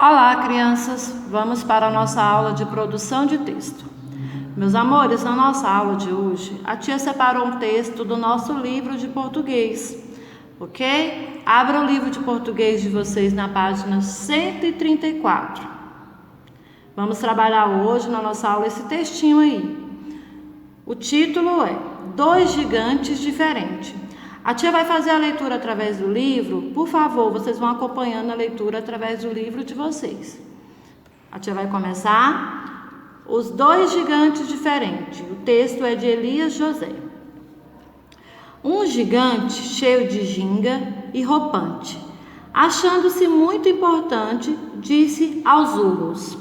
Olá, crianças! Vamos para a nossa aula de produção de texto. Meus amores, na nossa aula de hoje, a tia separou um texto do nosso livro de português, ok? Abra o livro de português de vocês na página 134. Vamos trabalhar hoje na nossa aula esse textinho aí. O título é Dois Gigantes Diferentes. A tia vai fazer a leitura através do livro. Por favor, vocês vão acompanhando a leitura através do livro de vocês. A tia vai começar. Os dois gigantes diferentes. O texto é de Elias José. Um gigante cheio de ginga e roupante, achando-se muito importante, disse aos urros: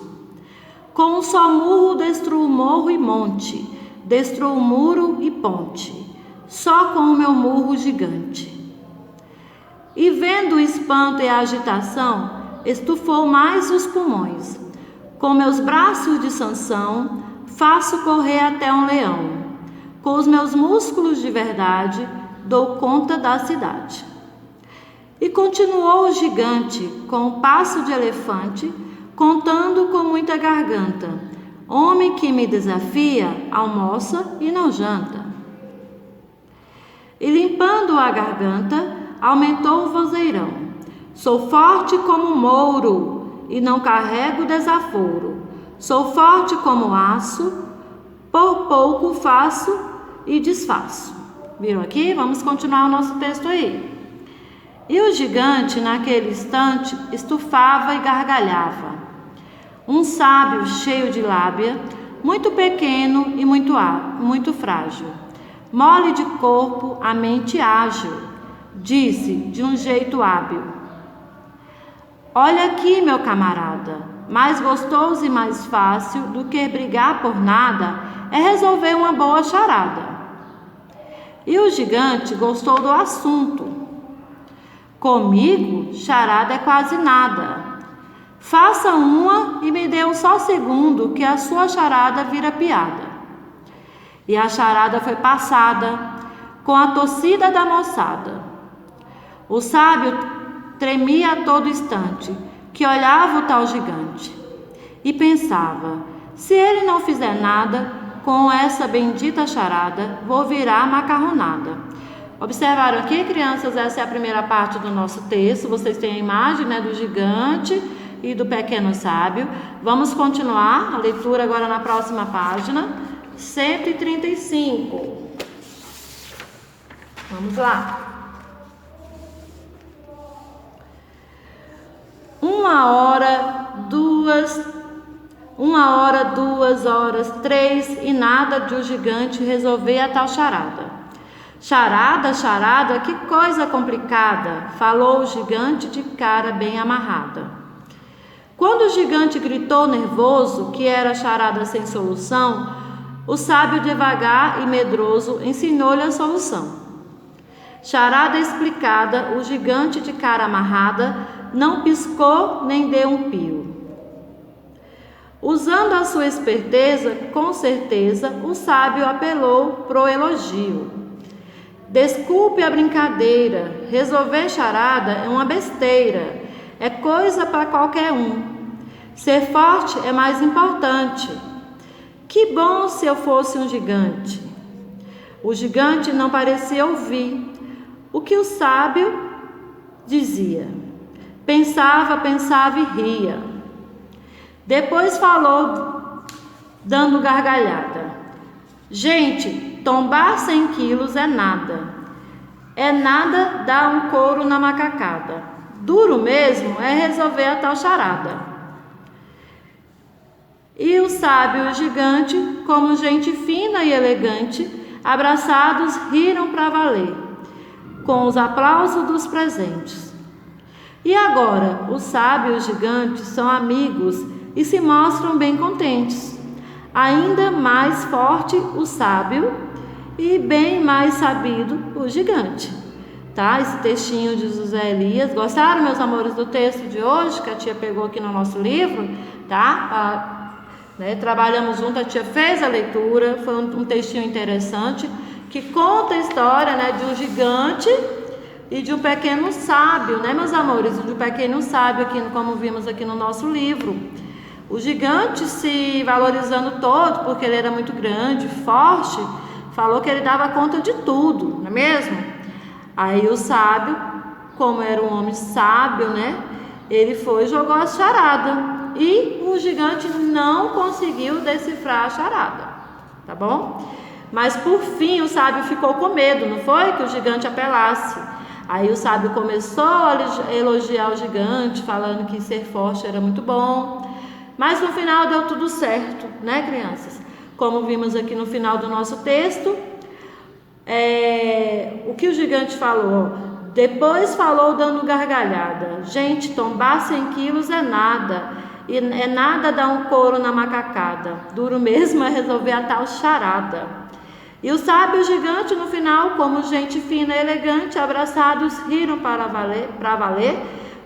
com um só murro destruo morro e monte, destruo muro e ponte, só com o meu murro gigante. E vendo o espanto e a agitação, estufou mais os pulmões. Com meus braços de Sansão, faço correr até um leão. Com os meus músculos de verdade, dou conta da cidade. E continuou o gigante, com o passo de elefante, contando com muita garganta: homem que me desafia, almoça e não janta. E limpando a garganta, aumentou o vozeirão: sou forte como mouro e não carrego desaforo. Sou forte como aço, por pouco faço e desfaço. Viram aqui? Vamos continuar o nosso texto aí. E o gigante, naquele instante, estufava e gargalhava. Um sábio cheio de lábia, muito pequeno e muito frágil, mole de corpo, a mente ágil, disse de um jeito hábil: olha aqui, meu camarada, mais gostoso e mais fácil do que brigar por nada é resolver uma boa charada. E o gigante gostou do assunto. Comigo, charada é quase nada. Faça uma e me dê um só segundo que a sua charada vira piada. E a charada foi passada com a torcida da moçada. O sábio tremia a todo instante, que olhava o tal gigante, e pensava: se ele não fizer nada com essa bendita charada, vou virar macarronada. Observaram aqui, crianças? Essa é a primeira parte do nosso texto. Vocês têm a imagem, né, do gigante e do pequeno sábio. Vamos continuar a leitura agora na próxima página, 135. Vamos lá. Uma hora, 2 horas, 3 e nada de o gigante resolver a tal charada. Charada, charada, que coisa complicada, falou o gigante de cara bem amarrada. Quando o gigante gritou nervoso que era charada sem solução, o sábio devagar e medroso ensinou-lhe a solução. Charada explicada, o gigante de cara amarrada não piscou nem deu um pio. Usando a sua esperteza, com certeza, o sábio apelou pro elogio. Desculpe a brincadeira, resolver charada é uma besteira, é coisa para qualquer um. Ser forte é mais importante. Que bom se eu fosse um gigante. O gigante não parecia ouvir o que o sábio dizia. Pensava e ria. Depois falou, dando gargalhada: gente, tombar 100 quilos é nada. É nada dar um couro na macacada. Duro mesmo é resolver a tal charada. E o sábio e o gigante, como gente fina e elegante, abraçados, riram para valer, com os aplausos dos presentes. E agora, o sábio e o gigante são amigos e se mostram bem contentes. Ainda mais forte o sábio e bem mais sabido o gigante. Tá? Esse textinho de José Elias. Gostaram, meus amores, do texto de hoje que a tia pegou aqui no nosso livro? Tá? Trabalhamos junto, a tia fez a leitura. Foi um textinho interessante que conta a história, né, de um gigante e de um pequeno sábio, né, meus amores? De um pequeno sábio, aqui, como vimos aqui no nosso livro. O gigante, se valorizando todo, porque ele era muito grande, forte, falou que ele dava conta de tudo, não é mesmo? Aí o sábio, como era um homem sábio, né, ele foi e jogou a charada. E o gigante não conseguiu decifrar a charada, tá bom? Mas por fim o sábio ficou com medo, não foi? Que o gigante apelasse. Aí o sábio começou a elogiar o gigante, falando que ser forte era muito bom. Mas no final deu tudo certo, né, crianças? Como vimos aqui no final do nosso texto, o que o gigante falou? Depois falou dando gargalhada: gente, tombar 100 quilos é nada. E é nada dar um couro na macacada. Duro mesmo é resolver a tal charada. E o sábio e o gigante, no final, como gente fina e elegante, abraçados, riram para valer,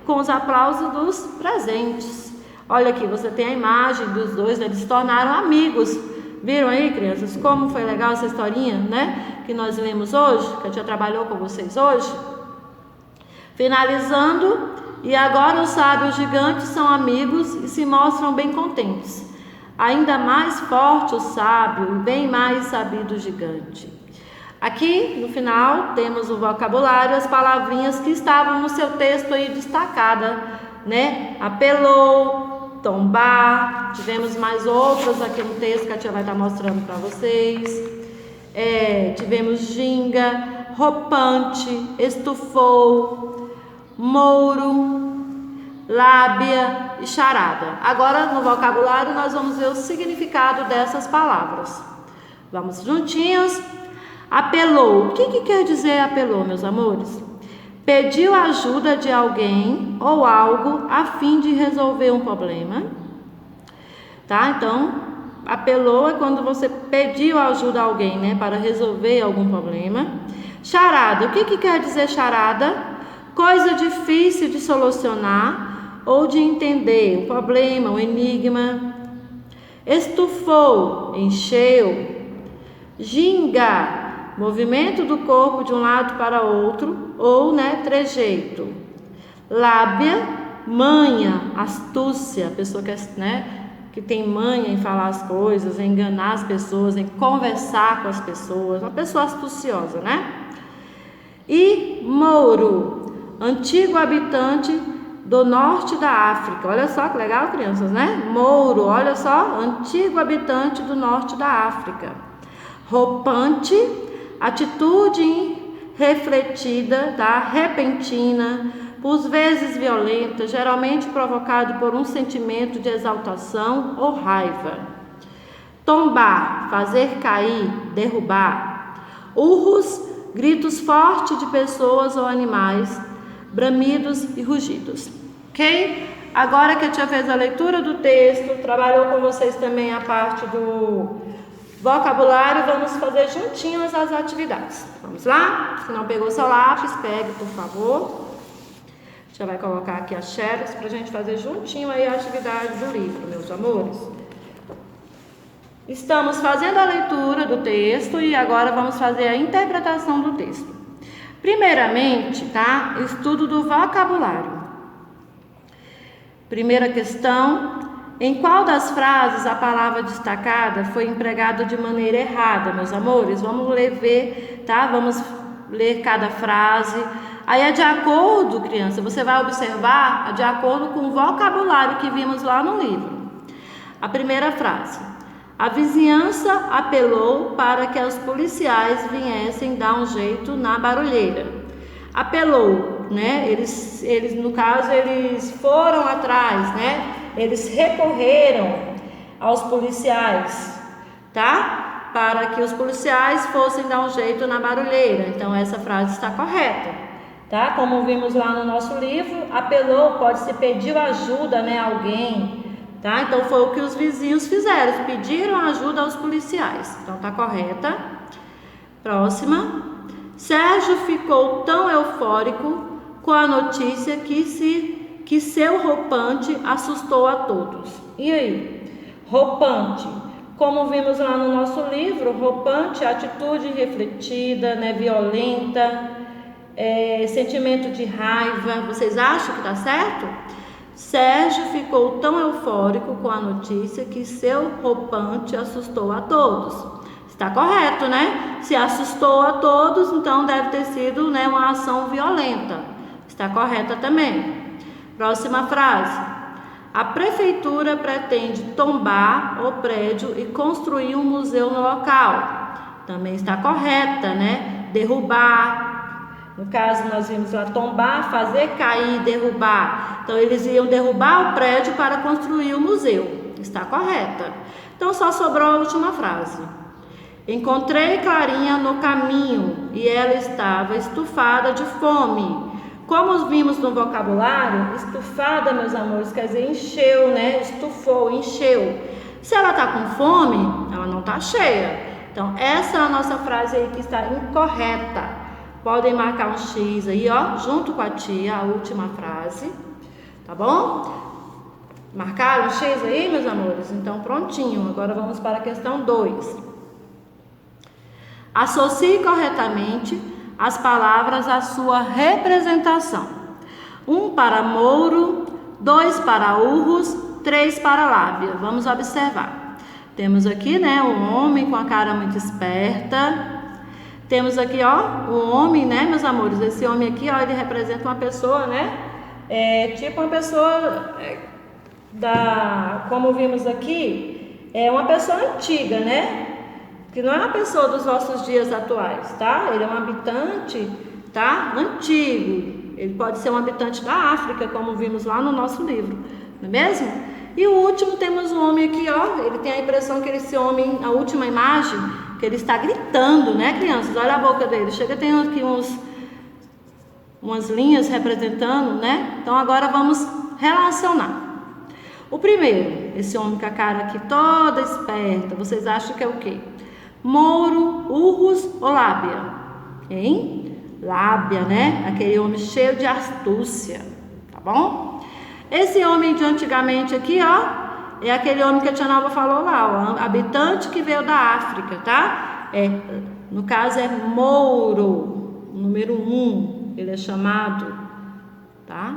com os aplausos dos presentes. Olha aqui, você tem a imagem dos dois, eles se tornaram amigos. Viram aí, crianças, como foi legal essa historinha, né? Que nós lemos hoje, que a tia trabalhou com vocês hoje. Finalizando, e agora o sábio e o gigante são amigos e se mostram bem contentes. Ainda mais forte o sábio e bem mais sabido o gigante. Aqui no final temos o vocabulário, as palavrinhas que estavam no seu texto aí destacada, né? Apelou, tombar, tivemos mais outras aqui no texto que a tia vai estar mostrando para vocês. Tivemos ginga, roupante, estufou, mouro, lábia e charada. Agora no vocabulário nós vamos ver o significado dessas palavras. Vamos juntinhos. Apelou. O que quer dizer apelou, meus amores? Pediu ajuda de alguém ou algo a fim de resolver um problema. Tá? Então, apelou é quando você pediu ajuda a alguém, né, para resolver algum problema. Charada. O que quer dizer charada? Coisa difícil de solucionar ou de entender, um problema, um enigma. Estufou, encheu. Ginga, movimento do corpo de um lado para outro ou, né, trejeito. Lábia, manha, astúcia, a pessoa que, né, que tem manha em falar as coisas, em enganar as pessoas, em conversar com as pessoas, uma pessoa astuciosa, né? E mouro, antigo habitante do norte da África. Olha só que legal, crianças, né? Mouro, olha só, antigo habitante do norte da África. Roupante, atitude refletida, tá? Repentina, por vezes violenta, geralmente provocado por um sentimento de exaltação ou raiva. Tombar, fazer cair, derrubar. Urros, gritos fortes de pessoas ou animais, bramidos e rugidos. Ok? Agora que a tia fez a leitura do texto, trabalhou com vocês também a parte do vocabulário, vamos fazer juntinhos as atividades. Vamos lá? Se não pegou seu lápis, pegue, por favor. Já vai colocar aqui as xerox para a gente fazer juntinho aí a atividade do livro, meus amores. Estamos fazendo a leitura do texto e agora vamos fazer a interpretação do texto. Primeiramente, tá? Estudo do vocabulário. Primeira questão: em qual das frases a palavra destacada foi empregada de maneira errada, meus amores? Vamos ver, tá? Vamos ler cada frase. Aí é de acordo, criança, você vai observar de acordo com o vocabulário que vimos lá no livro. A primeira frase: a vizinhança apelou para que os policiais viessem dar um jeito na barulheira. Apelou, né? Eles no caso, eles foram atrás, né? Eles recorreram aos policiais, tá? Para que os policiais fossem dar um jeito na barulheira. Então essa frase está correta, tá? Como vimos lá no nosso livro, apelou, pode ser pediu ajuda, né, a alguém, tá? Então foi o que os vizinhos fizeram, pediram ajuda aos policiais. Então tá correta. Próxima. Sérgio ficou tão eufórico com a notícia que seu roupante assustou a todos. E aí? Roupante. Como vimos lá no nosso livro, roupante, atitude refletida, né, violenta. sentimento de raiva. Vocês acham que está certo? Sérgio ficou tão eufórico com a notícia que seu roupante assustou a todos. Está correto, né? Se assustou a todos, então deve ter sido, né, uma ação violenta. Está correta também. Próxima frase. A prefeitura pretende tombar o prédio e construir um museu no local. Também está correta, né? Derrubar. No caso, nós vimos lá tombar, fazer cair, derrubar. Então, eles iam derrubar o prédio para construir o museu. Está correta. Então, só sobrou a última frase. Encontrei Clarinha no caminho e ela estava estufada de fome. Como vimos no vocabulário, estufada, meus amores, quer dizer encheu, né? Estufou, encheu. Se ela está com fome, ela não está cheia. Então, essa é a nossa frase aí que está incorreta. Podem marcar um X aí, ó, junto com a tia, a última frase. Tá bom? Marcaram um X aí, meus amores? Então, prontinho. Agora vamos para a questão 2. Associe corretamente as palavras à sua representação. 1 para Mouro, 2 para Urros, 3 para Lábia. Vamos observar. Temos aqui, né, um homem com a cara muito esperta. Temos aqui, ó, um homem, né, meus amores? Esse homem aqui, ó, ele representa uma pessoa, né? Tipo uma pessoa como vimos aqui, é uma pessoa antiga, né? Que não é uma pessoa dos nossos dias atuais, tá? Ele é um habitante, tá? Antigo. Ele pode ser um habitante da África, como vimos lá no nosso livro, não é mesmo? E o último, temos um homem aqui, ó. Ele tem a impressão que esse homem, a última imagem, que ele está gritando, né, crianças? Olha a boca dele. Chega, tem aqui umas linhas representando, né? Então, agora vamos relacionar. O primeiro, esse homem com a cara aqui toda esperta, vocês acham que é o quê? Mouro, Urros ou Lábia? Hein? Lábia, né? Aquele homem cheio de astúcia, tá bom? Esse homem de antigamente aqui, ó, é aquele homem que a tia Nalva falou lá, ó, habitante que veio da África, tá? No caso é Mouro, número 1, ele é chamado, tá?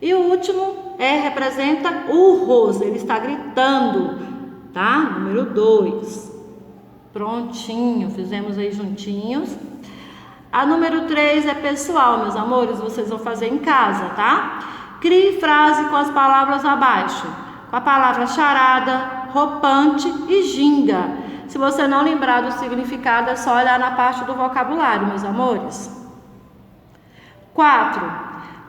E o último representa Urros, ele está gritando, tá? Número 2. Prontinho, fizemos aí juntinhos. A número 3 é pessoal, meus amores, vocês vão fazer em casa, tá? Crie frase com as palavras abaixo. Com a palavra charada, roupante e ginga. Se você não lembrar do significado, é só olhar na parte do vocabulário, meus amores. 4.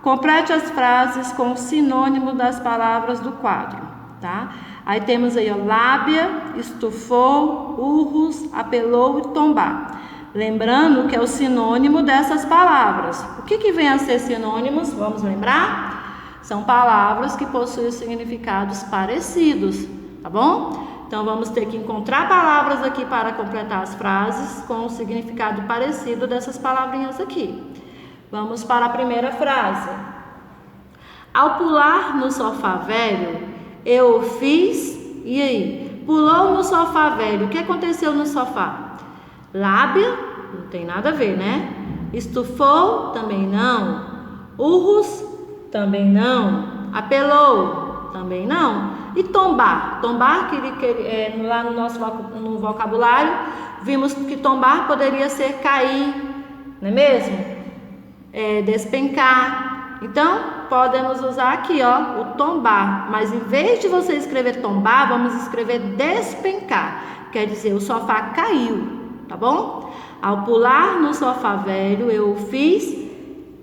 Complete as frases com o sinônimo das palavras do quadro, tá? Aí temos aí, ó, lábia, estufou, urros, apelou e tombar. Lembrando que é o sinônimo dessas palavras. O que vem a ser sinônimos? Vamos lembrar? São palavras que possuem significados parecidos, tá bom? Então, vamos ter que encontrar palavras aqui para completar as frases com o significado parecido dessas palavrinhas aqui. Vamos para a primeira frase. Ao pular no sofá velho, eu fiz, e aí? Pulou no sofá velho, o que aconteceu no sofá? Lábia, não tem nada a ver, né? Estufou, também não. Urros, também não. Apelou, também não. E tombar? Tombar, lá no nosso vocabulário, vimos que tombar poderia ser cair, não é mesmo? Despencar. Então, podemos usar aqui, ó, o tombar. Mas em vez de você escrever tombar, vamos escrever despencar. Quer dizer, o sofá caiu, tá bom? Ao pular no sofá velho, eu fiz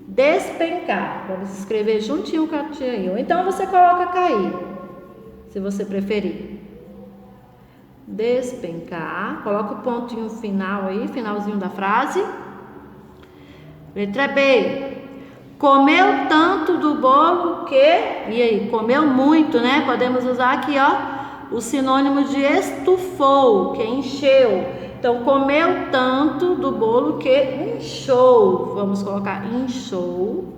despencar. Vamos escrever juntinho com a tia aí. Ou então você coloca cair, se você preferir. Despencar. Coloca o pontinho final aí, finalzinho da frase. Letra B. Comeu tanto do bolo que... E aí, comeu muito, né? Podemos usar aqui, ó, o sinônimo de estufou, que encheu. Então, comeu tanto do bolo que inchou. Vamos colocar inchou.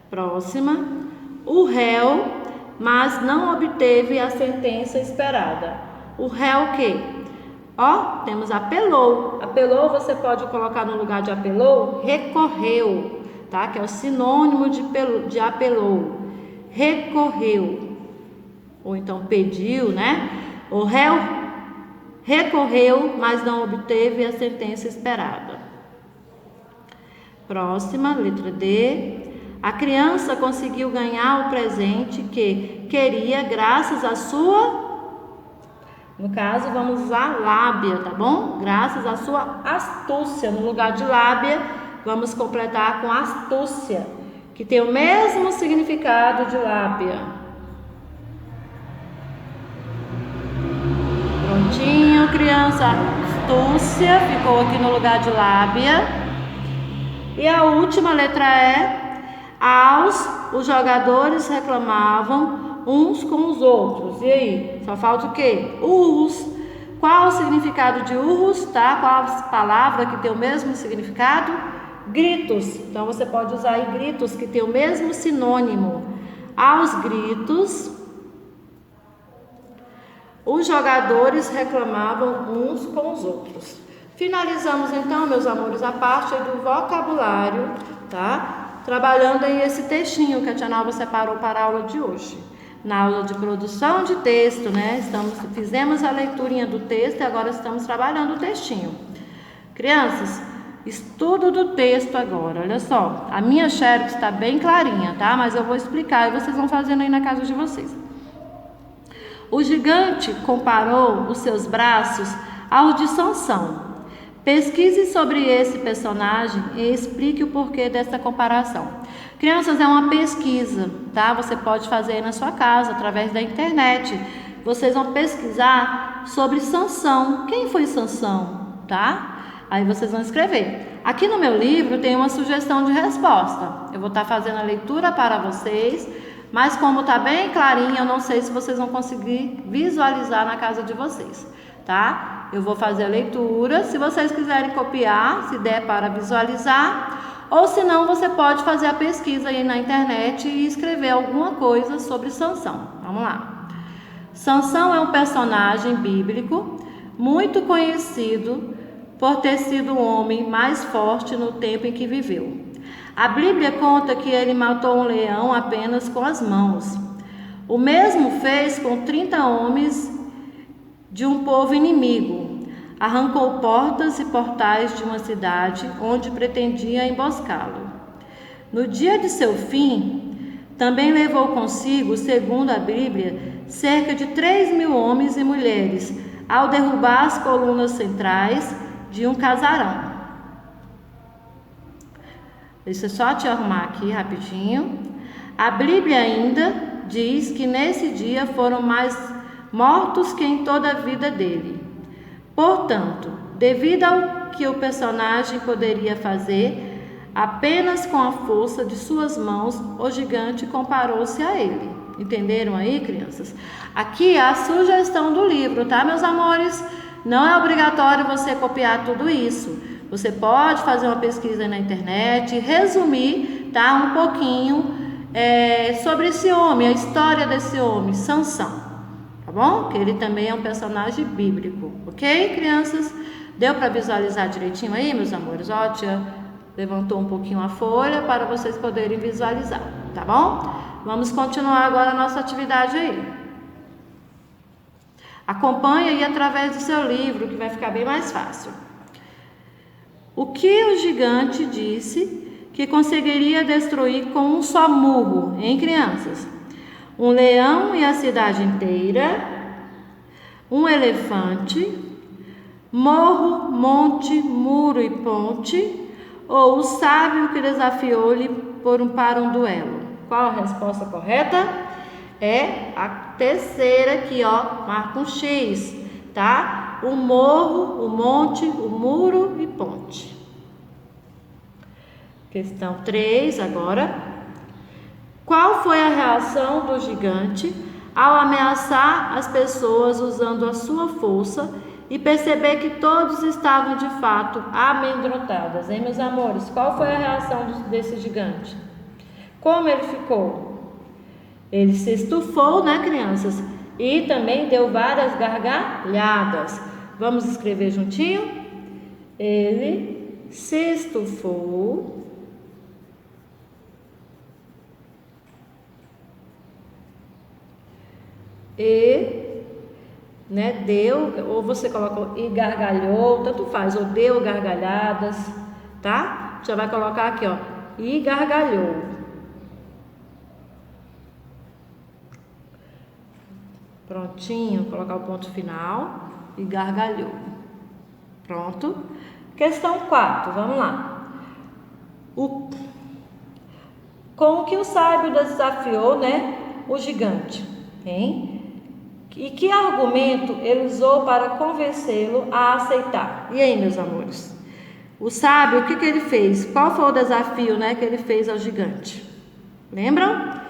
Próxima. O réu, mas não obteve a sentença esperada. O réu o quê? Ó, temos apelou. Apelou você pode colocar no lugar de apelou, recorreu, tá? Que é o sinônimo de apelou. Recorreu. Ou então pediu, né? O réu recorreu, mas não obteve a sentença esperada. Próxima, letra D. A criança conseguiu ganhar o presente que queria graças à sua... No caso, vamos usar lábia, tá bom? Graças à sua astúcia. No lugar de lábia, vamos completar com astúcia, que tem o mesmo significado de lábia. Prontinho, criança. Astúcia ficou aqui no lugar de lábia. E a última letra é... Os jogadores reclamavam uns com os outros. E aí? Só falta o quê? Urros. Qual o significado de urros, tá? Qual a palavra que tem o mesmo significado? Gritos. Então você pode usar aí gritos, que tem o mesmo sinônimo. Aos gritos, os jogadores reclamavam uns com os outros. Finalizamos então, meus amores, a parte do vocabulário, tá? Trabalhando aí esse textinho que a tia Nalva separou para a aula de hoje. Na aula de produção de texto, né? Fizemos a leiturinha do texto e agora estamos trabalhando o textinho. Crianças, estudo do texto agora. Olha só, a minha xerox está bem clarinha, tá? Mas eu vou explicar e vocês vão fazendo aí na casa de vocês. O gigante comparou os seus braços aos de Sansão. Pesquise sobre esse personagem e explique o porquê dessa comparação. Crianças, é uma pesquisa, tá? Você pode fazer aí na sua casa, através da internet. Vocês vão pesquisar sobre Sansão. Quem foi Sansão, tá? Aí vocês vão escrever. Aqui no meu livro tem uma sugestão de resposta. Eu vou estar fazendo a leitura para vocês, mas como está bem clarinho, eu não sei se vocês vão conseguir visualizar na casa de vocês, tá? Eu vou fazer a leitura, se vocês quiserem copiar, se der para visualizar, ou se não, você pode fazer a pesquisa aí na internet e escrever alguma coisa sobre Sansão. Vamos lá. Sansão é um personagem bíblico muito conhecido por ter sido o homem mais forte no tempo em que viveu. A Bíblia conta que ele matou um leão apenas com as mãos. O mesmo fez com 30 homens de um povo inimigo. Arrancou portas e portais de uma cidade onde pretendia emboscá-lo. No dia de seu fim, também levou consigo, segundo a Bíblia, cerca de 3.000 homens e mulheres, ao derrubar as colunas centrais de um casarão. Deixa eu só te arrumar aqui rapidinho. A Bíblia ainda diz que nesse dia foram mais mortos que em toda a vida dele. Portanto, devido ao que o personagem poderia fazer, apenas com a força de suas mãos, o gigante comparou-se a ele. Entenderam aí, crianças? Aqui é a sugestão do livro, tá, meus amores? Não é obrigatório você copiar tudo isso. Você pode fazer uma pesquisa na internet, resumir, tá, um pouquinho sobre esse homem, a história desse homem, Sansão. Tá bom? Que ele também é um personagem bíblico, ok, crianças? Deu para visualizar direitinho aí, meus amores? Ó, tia levantou um pouquinho a folha para vocês poderem visualizar, tá bom? Vamos continuar agora a nossa atividade aí. Acompanhe aí através do seu livro, que vai ficar bem mais fácil. O que o gigante disse que conseguiria destruir com um só murro, hein, crianças? Um leão e a cidade inteira, um elefante, morro, monte, muro e ponte, ou o sábio que desafiou-lhe para um duelo. Qual a resposta correta? É a terceira aqui, ó, marca um X, tá? O morro, o monte, o muro e ponte. Questão 3 agora. Qual foi a reação do gigante ao ameaçar as pessoas usando a sua força e perceber que todos estavam de fato amedrontadas, hein, meus amores? Qual foi a reação desse gigante? Como ele ficou? Ele se estufou, né, crianças? e também deu várias gargalhadas. Vamos escrever juntinho? Ele se estufou e, né, deu, ou você coloca e gargalhou, tanto faz, ou deu gargalhadas, tá? Já vai colocar aqui, ó, e gargalhou. Prontinho, colocar o ponto final e gargalhou. Pronto. Questão 4, vamos lá. Com o que o sábio desafiou, né, o gigante, hein? E que argumento ele usou para convencê-lo a aceitar? E aí, meus amores? O sábio, o que ele fez? Qual foi o desafio, né, que ele fez ao gigante? Lembram?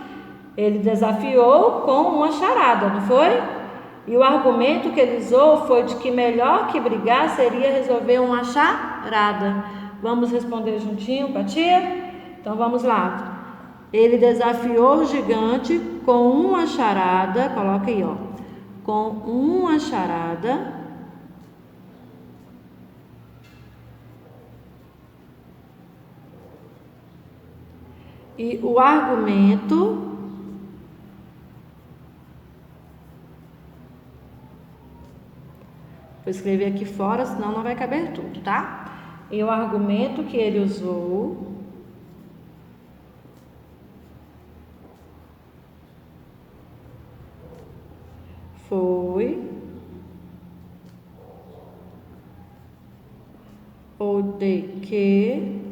Ele desafiou com uma charada, não foi? E o argumento que ele usou foi de que melhor que brigar seria resolver uma charada. Vamos responder juntinho com a tia? Então vamos lá. Ele desafiou o gigante com uma charada, coloca aí, ó. Com uma charada. E o argumento vou escrever aqui fora, senão não vai caber tudo, tá? E o argumento que ele usou foi o de que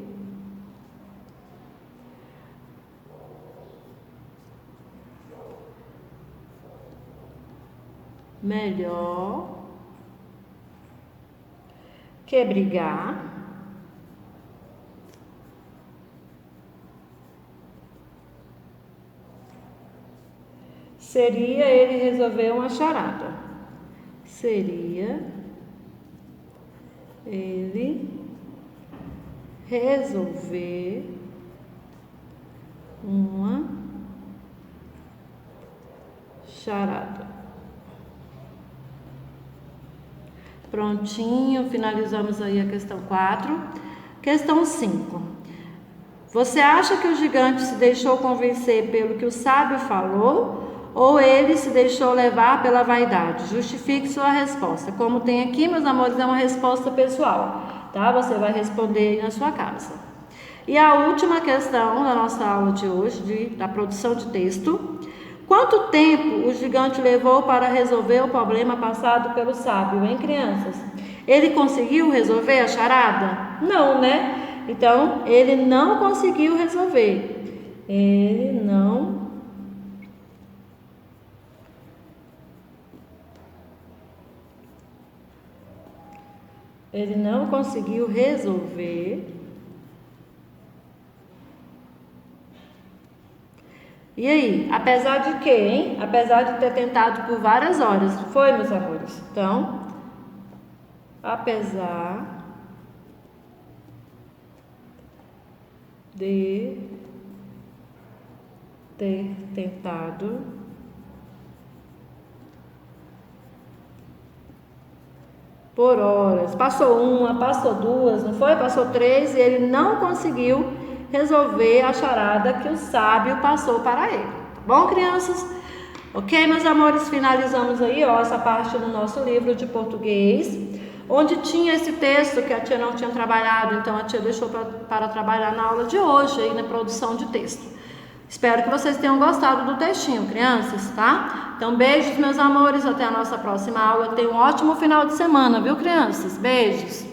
melhor que brigar seria ele resolver uma charada. Seria ele resolver uma charada. Prontinho, finalizamos aí a questão 4. Questão 5. Você acha que o gigante se deixou convencer pelo que o sábio falou ou ele se deixou levar pela vaidade? Justifique sua resposta. Como tem aqui, meus amores, é uma resposta pessoal, tá? Você vai responder aí na sua casa. E a última questão da nossa aula de hoje, da produção de texto. Quanto tempo o gigante levou para resolver o problema passado pelo sábio, hein, crianças? Ele conseguiu resolver a charada? Não, né? Então, ele não conseguiu resolver. Ele não conseguiu resolver. E aí, apesar de quê, hein? Apesar de ter tentado por várias horas, foi, meus amores? Então, apesar de ter tentado por horas, passou uma, passou duas, não foi? Passou 3 e ele não conseguiu resolver a charada que o sábio passou para ele. Tá bom, crianças? Ok, meus amores, finalizamos aí, ó, essa parte do nosso livro de português, onde tinha esse texto que a tia não tinha trabalhado, então a tia deixou para trabalhar na aula de hoje, aí na produção de texto. Espero que vocês tenham gostado do textinho, crianças, tá? Então, beijos, meus amores, até a nossa próxima aula. Tenham um ótimo final de semana, viu, crianças? Beijos!